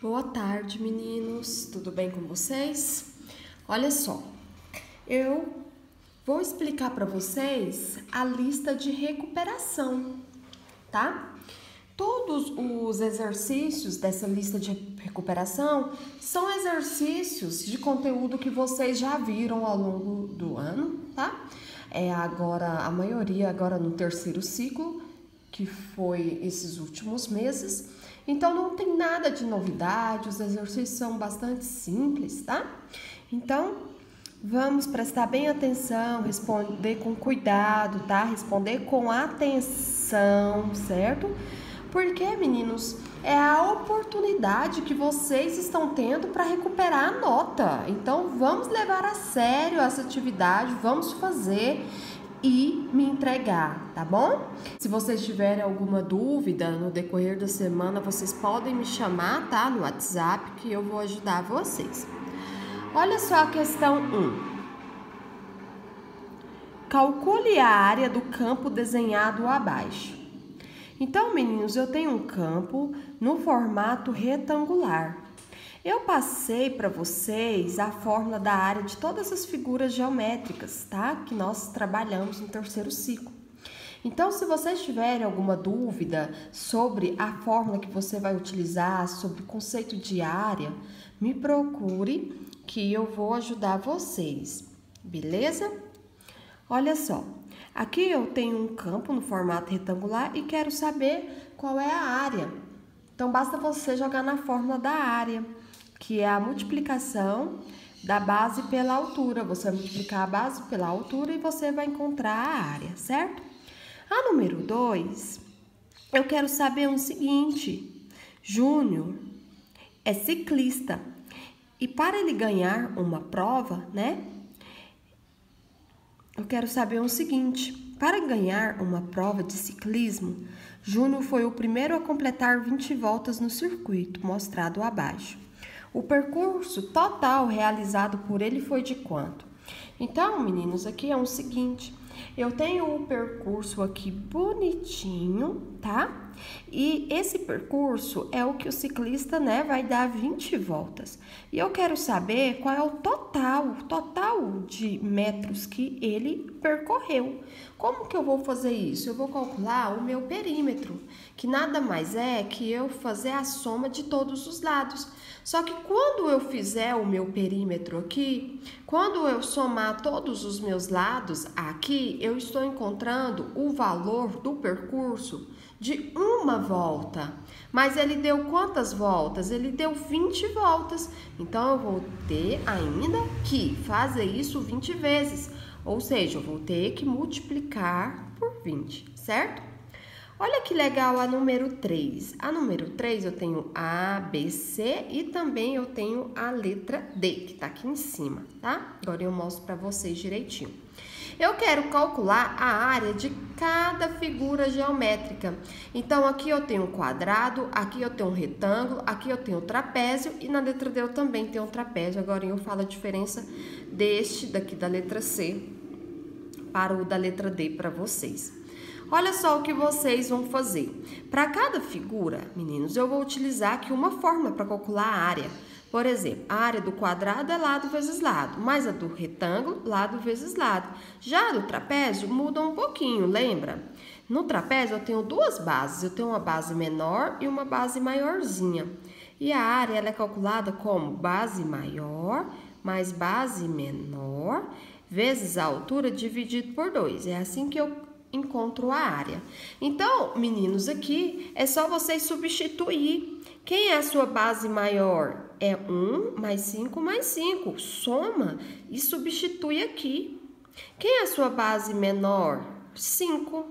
Boa tarde, meninos. Tudo bem com vocês? Olha só, eu vou explicar para vocês a lista de recuperação, tá? Todos os exercícios dessa lista de recuperação são exercícios de conteúdo que vocês já viram ao longo do ano, tá? Agora, a maioria agora no terceiro ciclo, que foi esses últimos meses. Então, não tem nada de novidade, os exercícios são bastante simples, tá? Então, vamos prestar bem atenção, responder com cuidado, tá? Responder com atenção, certo? Porque, meninos, é a oportunidade que vocês estão tendo para recuperar a nota. Então, vamos levar a sério essa atividade, vamos fazer e me entregar, tá bom? Se vocês tiverem alguma dúvida no decorrer da semana, vocês podem me chamar, tá? No WhatsApp, que eu vou ajudar vocês. Olha só a questão 1. Calcule a área do campo desenhado abaixo. Então, meninos, eu tenho um campo no formato retangular. Eu passei para vocês a fórmula da área de todas as figuras geométricas, tá? Que nós trabalhamos no terceiro ciclo. Então, se vocês tiverem alguma dúvida sobre a fórmula que você vai utilizar, sobre o conceito de área, me procure que eu vou ajudar vocês, beleza? Olha só, aqui eu tenho um campo no formato retangular e quero saber qual é a área. Então, basta você jogar na fórmula da área, que é a multiplicação da base pela altura. Você vai multiplicar a base pela altura e você vai encontrar a área, certo? A número 2, eu quero saber o seguinte: Júnior é ciclista e para ele ganhar uma prova, né? Eu quero saber o seguinte: para ganhar uma prova de ciclismo, Júnior foi o primeiro a completar 20 voltas no circuito mostrado abaixo. O percurso total realizado por ele foi de quanto? Então, meninos, aqui é o seguinte: eu tenho o percurso aqui bonitinho, tá? E esse percurso é o que o ciclista, né, vai dar 20 voltas. E eu quero saber qual é o total de metros que ele percorreu. Como que eu vou fazer isso? Eu vou calcular o meu perímetro, que nada mais é que eu fazer a soma de todos os lados. Só que quando eu fizer o meu perímetro aqui, quando eu somar todos os meus lados aqui, eu estou encontrando o valor do percurso de uma volta. Mas ele deu quantas voltas? Ele deu 20 voltas. Então, eu vou ter ainda que fazer isso 20 vezes. Ou seja, eu vou ter que multiplicar por 20, certo? Olha que legal a número 3. A número 3 eu tenho A, B, C e também eu tenho a letra D, que tá aqui em cima, tá? Agora eu mostro para vocês direitinho. Eu quero calcular a área de cada figura geométrica. Então, aqui eu tenho um quadrado, aqui eu tenho um retângulo, aqui eu tenho um trapézio e na letra D eu também tenho um trapézio. Agora eu falo a diferença deste daqui da letra C para o da letra D para vocês. Olha só o que vocês vão fazer. Para cada figura, meninos, eu vou utilizar aqui uma fórmula para calcular a área. Por exemplo, a área do quadrado é lado vezes lado, mas a do retângulo, lado vezes lado. Já a do trapézio muda um pouquinho, lembra? No trapézio eu tenho duas bases, eu tenho uma base menor e uma base maiorzinha. E a área ela é calculada como base maior mais base menor vezes a altura dividido por 2. É assim que eu encontro a área. Então, meninos, aqui é só vocês substituir. Quem é a sua base maior? É 1 mais 5 mais 5. Soma e substitui aqui. Quem é a sua base menor? 5.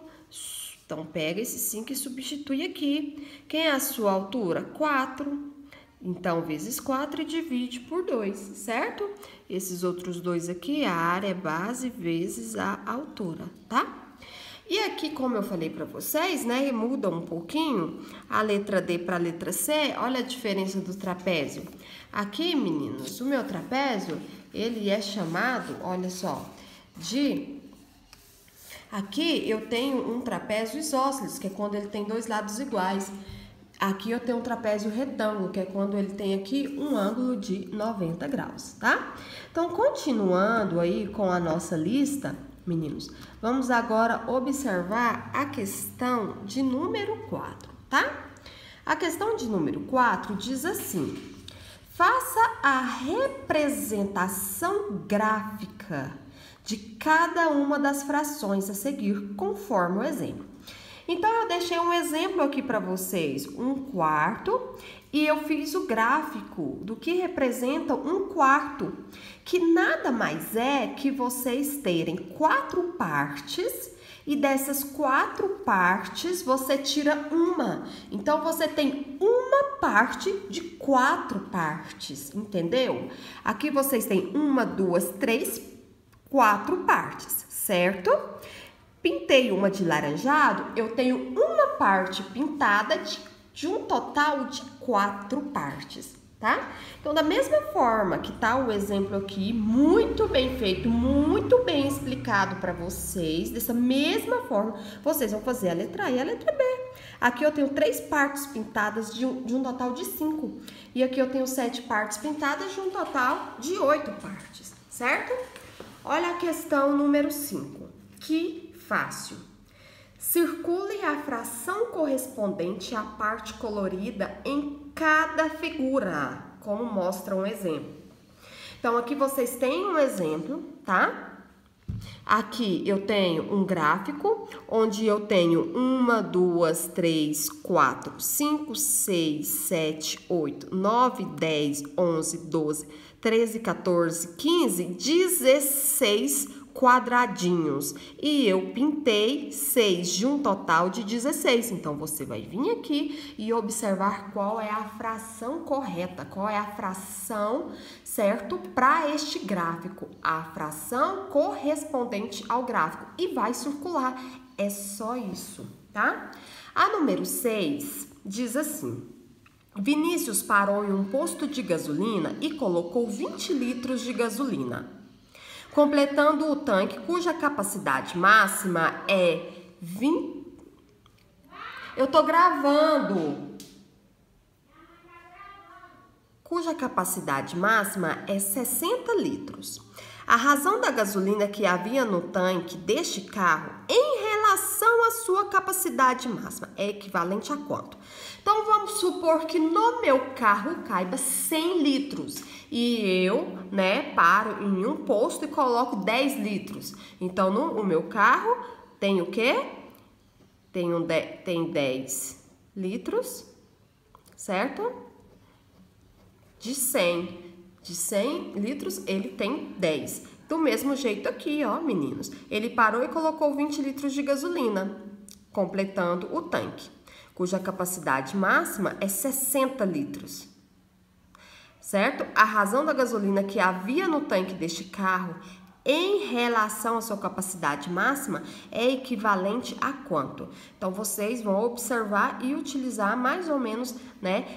Então, pega esse 5 e substitui aqui. Quem é a sua altura? 4. Então, vezes 4 e divide por 2, certo? Esses outros dois aqui, a área é base vezes a altura, tá? E aqui, como eu falei para vocês, né, muda um pouquinho a letra D para a letra C. Olha a diferença do trapézio. Aqui, meninos, o meu trapézio, ele é chamado, olha só, de... Aqui eu tenho um trapézio isósceles, que é quando ele tem dois lados iguais. Aqui eu tenho um trapézio retângulo, que é quando ele tem aqui um ângulo de 90 graus, tá? Então, continuando aí com a nossa lista, meninos, vamos agora observar a questão de número 4, tá? A questão de número 4 diz assim: faça a representação gráfica de cada uma das frações a seguir, conforme o exemplo. Então, eu deixei um exemplo aqui para vocês, 1/4, e eu fiz o gráfico do que representa 1/4, que nada mais é que vocês terem 4 partes, e dessas 4 partes você tira uma. Então, você tem uma parte de 4 partes, entendeu? Aqui vocês têm 1, 2, 3, 4 partes, certo? Pintei uma de laranjado, eu tenho uma parte pintada de um total de 4 partes, tá? Então, da mesma forma que tá o exemplo aqui, muito bem feito, muito bem explicado para vocês, dessa mesma forma, vocês vão fazer a letra A e a letra B. Aqui eu tenho 3 partes pintadas de um total de 5. E aqui eu tenho 7 partes pintadas de um total de 8 partes, certo? Olha a questão número 5. Que fácil. Circule a fração correspondente à parte colorida em cada figura, como mostra um exemplo. Então, aqui vocês têm um exemplo, tá? Aqui eu tenho um gráfico, onde eu tenho 1, 2, 3, 4, 5, 6, 7, 8, 9, 10, 11, 12, 13, 14, 15, 16 quadradinhos. E eu pintei 6 de um total de 16. Então, você vai vir aqui e observar qual é a fração correta, qual é a fração, certo? Para este gráfico, a fração correspondente ao gráfico. E vai circular. É só isso, tá? A número 6 diz assim: Vinícius parou em um posto de gasolina e colocou 20 litros de gasolina, completando o tanque cuja capacidade máxima é 20... Eu tô gravando. Cuja capacidade máxima é 60 litros. A razão da gasolina que havia no tanque deste carro em relação à sua capacidade máxima é equivalente a quanto? Então, vamos supor que no meu carro caiba 100 litros e eu, paro em um posto e coloco 10 litros. Então, no meu carro tem o quê? Tem 10 litros, certo? De 100 litros, ele tem 10. Do mesmo jeito aqui, ó, meninos. Ele parou e colocou 20 litros de gasolina, completando o tanque, cuja capacidade máxima é 60 litros, certo? A razão da gasolina que havia no tanque deste carro em relação à sua capacidade máxima é equivalente a quanto? Então, vocês vão observar e utilizar mais ou menos,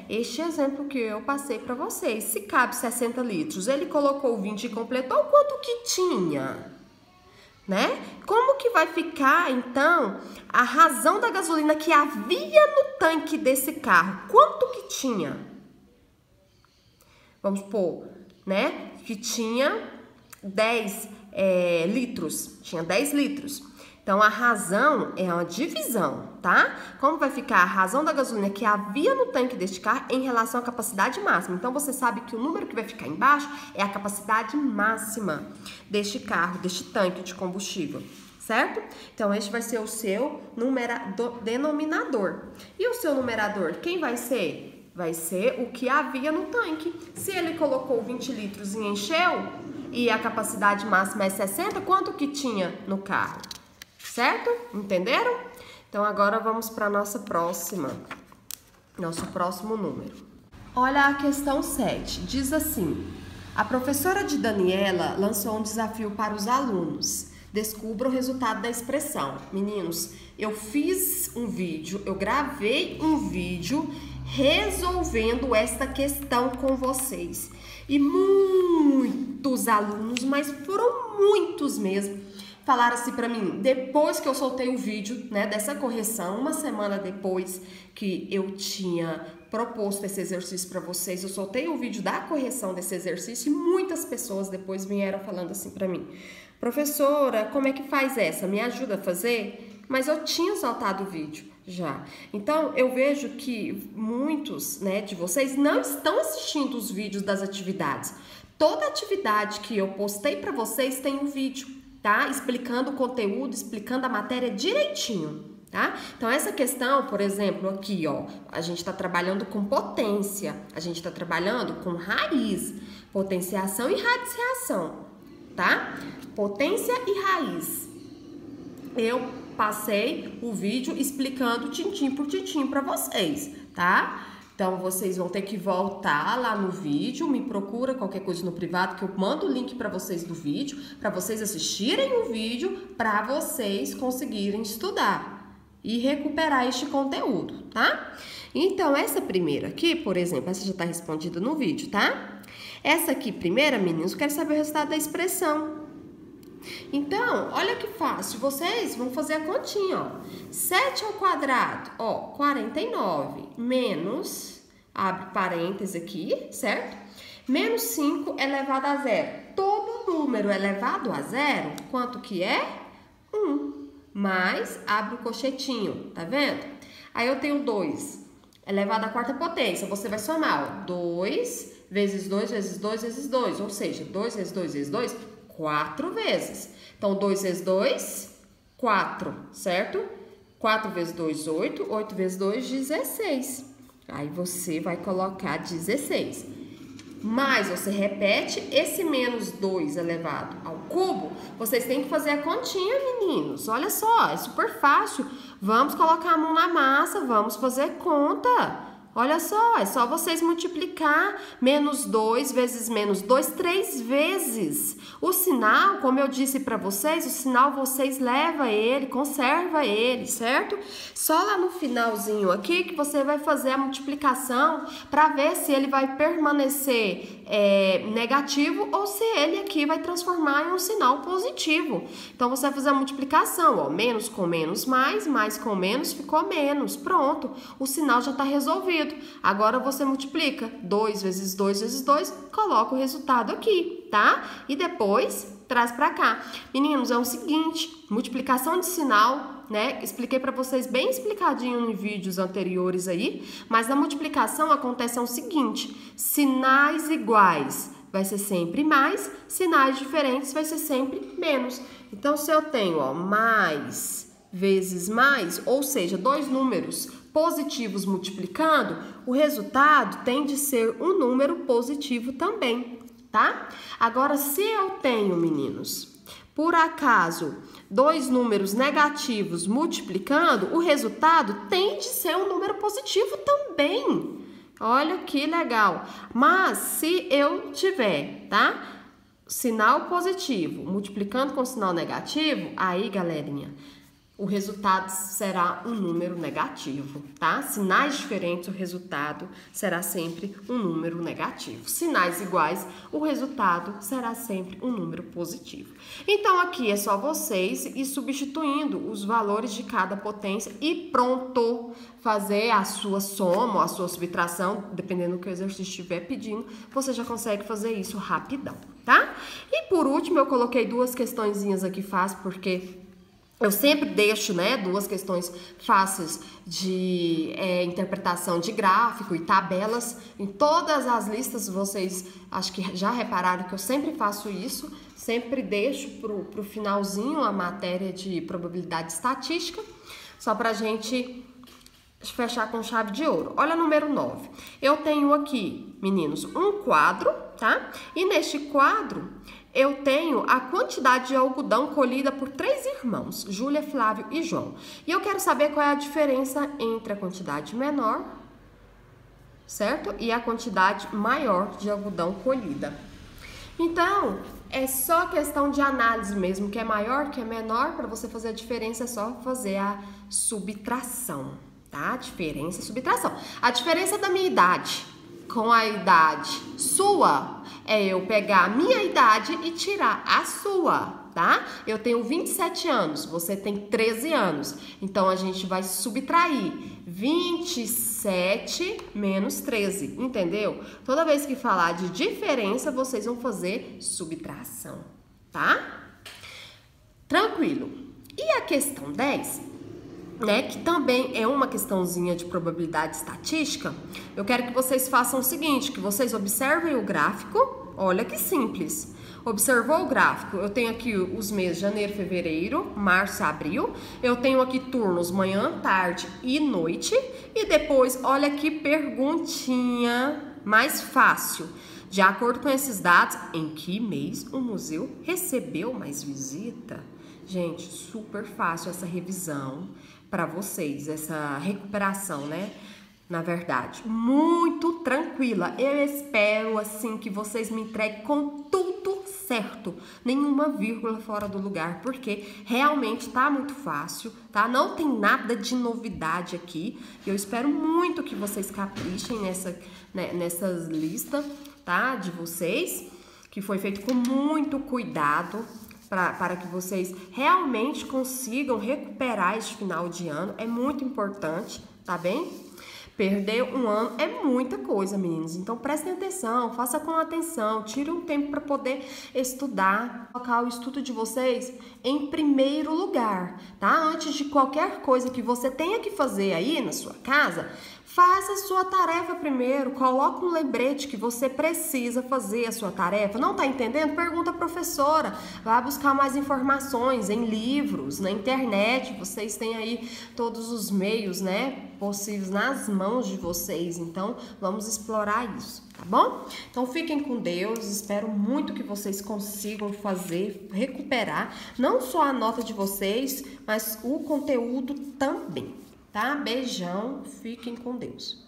este exemplo que eu passei para vocês. Se cabe 60 litros, ele colocou 20 e completou, quanto que tinha? Como que vai ficar, então, a razão da gasolina que havia no tanque desse carro? Quanto que tinha? Vamos supor, que tinha 10 litros. Tinha 10 litros. Então, a razão é uma divisão, tá? Como vai ficar a razão da gasolina que havia no tanque deste carro em relação à capacidade máxima? Então, você sabe que o número que vai ficar embaixo é a capacidade máxima deste carro, deste tanque de combustível, certo? Então, este vai ser o seu denominador. E o seu numerador, quem vai ser? Vai ser o que havia no tanque. Se ele colocou 20 litros e encheu, e a capacidade máxima é 60, quanto que tinha no carro? Certo? Entenderam? Então, agora vamos para nosso próximo número. Olha a questão 7. Diz assim: a professora de Daniela lançou um desafio para os alunos. Descubra o resultado da expressão. Meninos, eu fiz um vídeo, eu gravei um vídeo resolvendo esta questão com vocês. E muitos alunos, mas foram muitos mesmo, falaram assim pra mim, depois que eu soltei o vídeo, né, dessa correção, uma semana depois que eu tinha proposto esse exercício para vocês, eu soltei o vídeo da correção desse exercício e muitas pessoas depois vieram falando assim para mim, professora, como é que faz essa? Me ajuda a fazer? Mas eu tinha soltado o vídeo já. Então, eu vejo que muitos, né, de vocês não estão assistindo os vídeos das atividades. Toda atividade que eu postei para vocês tem um vídeo, tá? Explicando o conteúdo, explicando a matéria direitinho. Tá? Então, essa questão, por exemplo, aqui, ó, a gente está trabalhando com potência, a gente está trabalhando com raiz, potenciação e radiciação, tá? Potência e raiz. Eu passei o vídeo explicando tintim por tintim para vocês, tá? Então, vocês vão ter que voltar lá no vídeo, me procura qualquer coisa no privado que eu mando o link para vocês do vídeo, para vocês assistirem o vídeo, para vocês conseguirem estudar e recuperar este conteúdo, tá? Então, essa primeira aqui, por exemplo, essa já tá respondida no vídeo, tá? Essa aqui, primeira, meninos, eu quero saber o resultado da expressão. Então, olha que fácil, vocês vão fazer a continha, ó. 7 ao quadrado, ó, 49, menos, abre parênteses aqui, certo? Menos 5 elevado a zero. Todo número elevado a zero, quanto que é? 1. Mais, abre o cochetinho, tá vendo? Aí eu tenho 2 elevado à quarta potência, você vai somar, ó, 2 vezes 2 vezes 2 vezes 2, ou seja, 2 vezes 2 vezes 2, 4 vezes. Então, 2 vezes 2, 4, certo? 4 vezes 2, 8, 8 vezes 2, 16. Aí você vai colocar 16. Mas você repete esse menos 2 elevado ao cubo, vocês têm que fazer a continha, meninos. Olha só, é super fácil. Vamos colocar a mão na massa, vamos fazer conta. Olha só, é só vocês multiplicar menos 2 vezes menos 2, 3 vezes. O sinal, como eu disse para vocês, o sinal vocês leva ele, conserva ele, certo? Só lá no finalzinho aqui que você vai fazer a multiplicação para ver se ele vai permanecer negativo ou se ele aqui vai transformar em um sinal positivo. Então, você vai fazer a multiplicação, ó, menos com menos mais com menos ficou menos. Pronto, o sinal já está resolvido. Agora você multiplica 2 vezes 2 vezes 2, coloca o resultado aqui, tá? E depois traz para cá. Meninos, é o seguinte, multiplicação de sinal, né? Expliquei para vocês bem explicadinho em vídeos anteriores aí, mas na multiplicação acontece o seguinte, sinais iguais vai ser sempre mais, sinais diferentes vai ser sempre menos. Então, se eu tenho, ó, mais vezes mais, ou seja, dois números positivos multiplicando, o resultado tem de ser um número positivo também, tá? Agora, se eu tenho, meninos, por acaso, dois números negativos multiplicando, o resultado tem de ser um número positivo também. Olha que legal. Mas se eu tiver, tá? Sinal positivo multiplicando com sinal negativo, aí, galerinha, o resultado será um número negativo, tá? Sinais diferentes, o resultado será sempre um número negativo. Sinais iguais, o resultado será sempre um número positivo. Então, aqui é só vocês ir substituindo os valores de cada potência e pronto! Fazer a sua soma, a sua subtração, dependendo do que o exercício estiver pedindo, você já consegue fazer isso rapidão, tá? E por último, eu coloquei duas questõezinhas aqui fáceis, porque eu sempre deixo, né, duas questões fáceis de interpretação de gráfico e tabelas. Em todas as listas, vocês acho que já repararam que eu sempre faço isso. Sempre deixo pro finalzinho a matéria de probabilidade estatística, só pra gente fechar com chave de ouro. Olha o número 9. Eu tenho aqui, meninos, um quadro, tá? E neste quadro eu tenho a quantidade de algodão colhida por 3 irmãos, Júlia, Flávio e João. E eu quero saber qual é a diferença entre a quantidade menor, certo? E a quantidade maior de algodão colhida. Então, é só questão de análise mesmo, que é maior, que é menor, para você fazer a diferença é só fazer a subtração, tá? Diferença e subtração. A diferença da minha idade com a idade sua é eu pegar a minha idade e tirar a sua, tá? Eu tenho 27 anos, você tem 13 anos. Então, a gente vai subtrair 27 menos 13, entendeu? Toda vez que falar de diferença, vocês vão fazer subtração, tá? Tranquilo. E a questão 10, né, que também é uma questãozinha de probabilidade estatística, eu quero que vocês façam o seguinte, que vocês observem o gráfico, olha que simples. Observou o gráfico? Eu tenho aqui os meses de janeiro, fevereiro, março, abril. Eu tenho aqui turnos manhã, tarde e noite. E depois, olha que perguntinha mais fácil. De acordo com esses dados, em que mês o museu recebeu mais visita? Gente, super fácil essa revisão para vocês, essa recuperação, né? Na verdade, muito tranquila. Eu espero, assim, que vocês me entreguem com tudo certo. Nenhuma vírgula fora do lugar, porque realmente tá muito fácil, tá? Não tem nada de novidade aqui. Eu espero muito que vocês caprichem nessa lista, tá? De vocês, que foi feito com muito cuidado, para que vocês realmente consigam recuperar este final de ano. É muito importante, tá bem? Perder um ano é muita coisa, meninos. Então, prestem atenção, faça com atenção, tire um tempo para poder estudar, colocar o estudo de vocês em primeiro lugar, tá? Antes de qualquer coisa que você tenha que fazer aí na sua casa, faça a sua tarefa primeiro, coloque um lembrete que você precisa fazer a sua tarefa. Não tá entendendo? Pergunta a professora, vá buscar mais informações em livros, na internet, vocês têm aí todos os meios, né, possíveis nas mãos de vocês, então vamos explorar isso, tá bom? Então fiquem com Deus, espero muito que vocês consigam fazer, recuperar, não só a nota de vocês, mas o conteúdo também. Tá? Beijão, fiquem com Deus.